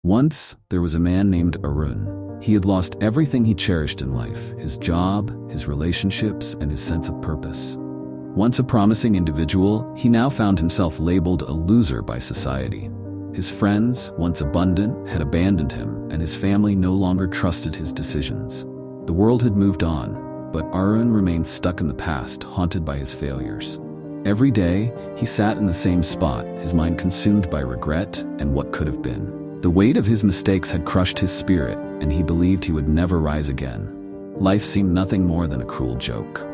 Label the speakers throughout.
Speaker 1: Once, there was a man named Arun. He had lost everything he cherished in life: his job, his relationships, and his sense of purpose. Once a promising individual, he now found himself labeled a loser by society. His friends, once abundant, had abandoned him, and his family no longer trusted his decisions. The world had moved on, but Arun remained stuck in the past, haunted by his failures. Every day, he sat in the same spot, his mind consumed by regret and what could have been. The weight of his mistakes had crushed his spirit, and he believed he would never rise again. Life seemed nothing more than a cruel joke.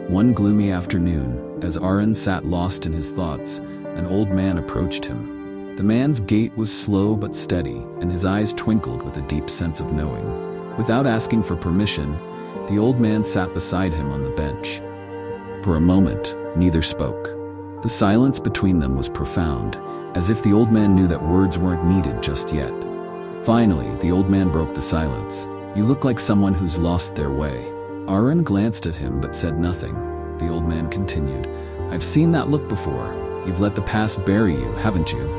Speaker 1: One gloomy afternoon, as Arun sat lost in his thoughts, an old man approached him. The man's gait was slow but steady, and his eyes twinkled with a deep sense of knowing. Without asking for permission, the old man sat beside him on the bench. For a moment, neither spoke. The silence between them was profound, as if the old man knew that words weren't needed just yet. Finally, the old man broke the silence. "You look like someone who's lost their way." Arun glanced at him but said nothing. The old man continued, "I've seen that look before. You've let the past bury you, haven't you?"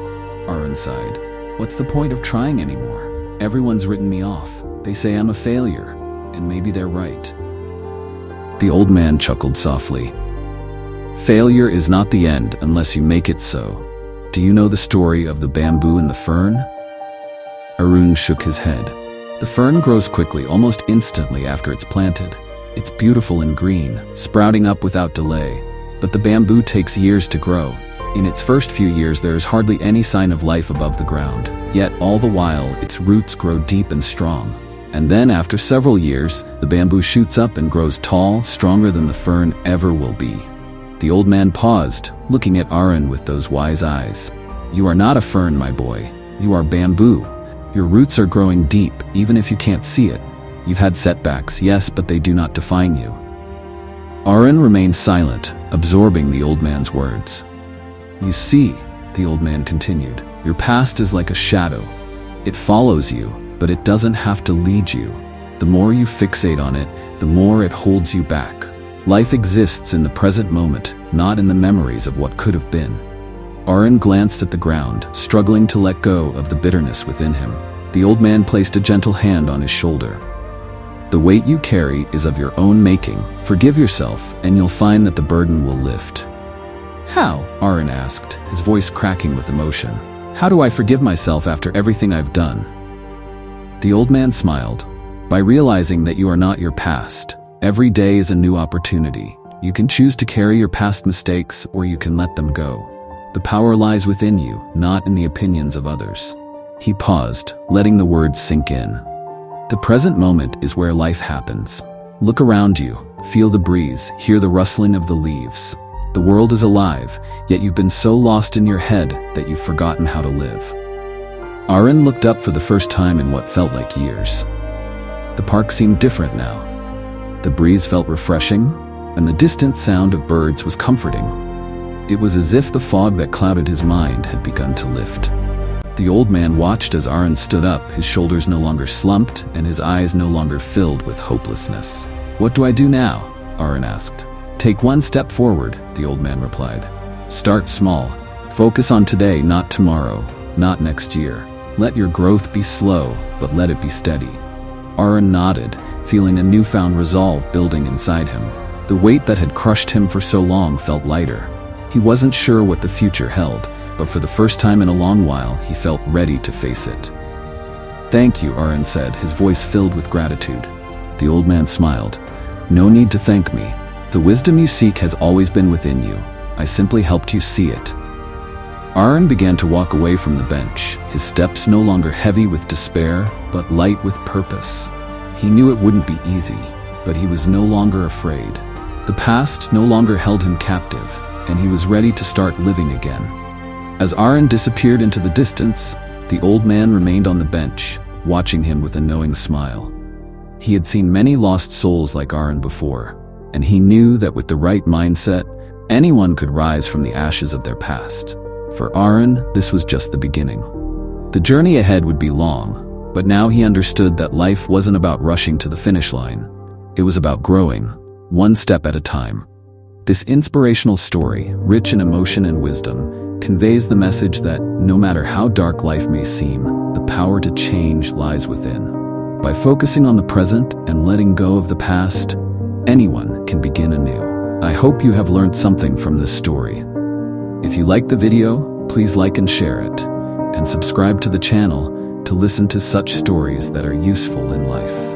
Speaker 1: Arun sighed. "What's the point of trying anymore? Everyone's written me off. They say I'm a failure, and maybe they're right." The old man chuckled softly. "Failure is not the end unless you make it so. Do you know the story of the bamboo and the fern?" Arun shook his head. "The fern grows quickly, almost instantly after it's planted. It's beautiful and green, sprouting up without delay. But the bamboo takes years to grow. In its first few years, there is hardly any sign of life above the ground. Yet, all the while, its roots grow deep and strong. And then, after several years, the bamboo shoots up and grows tall, stronger than the fern ever will be." The old man paused, looking at Arun with those wise eyes. "You are not a fern, my boy. You are bamboo. Your roots are growing deep, even if you can't see it. You've had setbacks, yes, but they do not define you." Arun remained silent, absorbing the old man's words. "You see," the old man continued, "your past is like a shadow. It follows you, but it doesn't have to lead you. The more you fixate on it, the more it holds you back. Life exists in the present moment, not in the memories of what could have been." Arun glanced at the ground, struggling to let go of the bitterness within him. The old man placed a gentle hand on his shoulder. "The weight you carry is of your own making. Forgive yourself, and you'll find that the burden will lift." "How?" Arun asked, his voice cracking with emotion. "How do I forgive myself after everything I've done?" The old man smiled. "By realizing that you are not your past. Every day is a new opportunity. You can choose to carry your past mistakes, or you can let them go. The power lies within you, not in the opinions of others." He paused, letting the words sink in. The present moment is where life happens. Look around you, feel the breeze, hear the rustling of the leaves. The world is alive, yet you've been so lost in your head that you've forgotten how to live. Arun looked up for the first time in what felt like years. The park seemed different now. The breeze felt refreshing, and the distant sound of birds was comforting. It was as if the fog that clouded his mind had begun to lift. The old man watched as Arun stood up, his shoulders no longer slumped, and his eyes no longer filled with hopelessness. "What do I do now?" Arun asked. "Take one step forward," the old man replied. "Start small. Focus on today, not tomorrow, not next year. Let your growth be slow, but let it be steady." Arun nodded, feeling a newfound resolve building inside him. The weight that had crushed him for so long felt lighter. He wasn't sure what the future held, but for the first time in a long while, he felt ready to face it. "Thank you," Arun said, his voice filled with gratitude. The old man smiled. "No need to thank me. The wisdom you seek has always been within you. I simply helped you see it." Arun began to walk away from the bench, his steps no longer heavy with despair, but light with purpose. He knew it wouldn't be easy, but he was no longer afraid. The past no longer held him captive, and he was ready to start living again. As Arun disappeared into the distance, the old man remained on the bench, watching him with a knowing smile. He had seen many lost souls like Arun before, and he knew that with the right mindset, anyone could rise from the ashes of their past. For Arun, this was just the beginning. The journey ahead would be long, but now he understood that life wasn't about rushing to the finish line. It was about growing, one step at a time. This inspirational story, rich in emotion and wisdom, conveys the message that no matter how dark life may seem, the power to change lies within. By focusing on the present and letting go of the past, anyone can begin anew. I hope you have learned something from this story. If you liked the video, please like and share it, and subscribe to the channel to listen to such stories that are useful in life.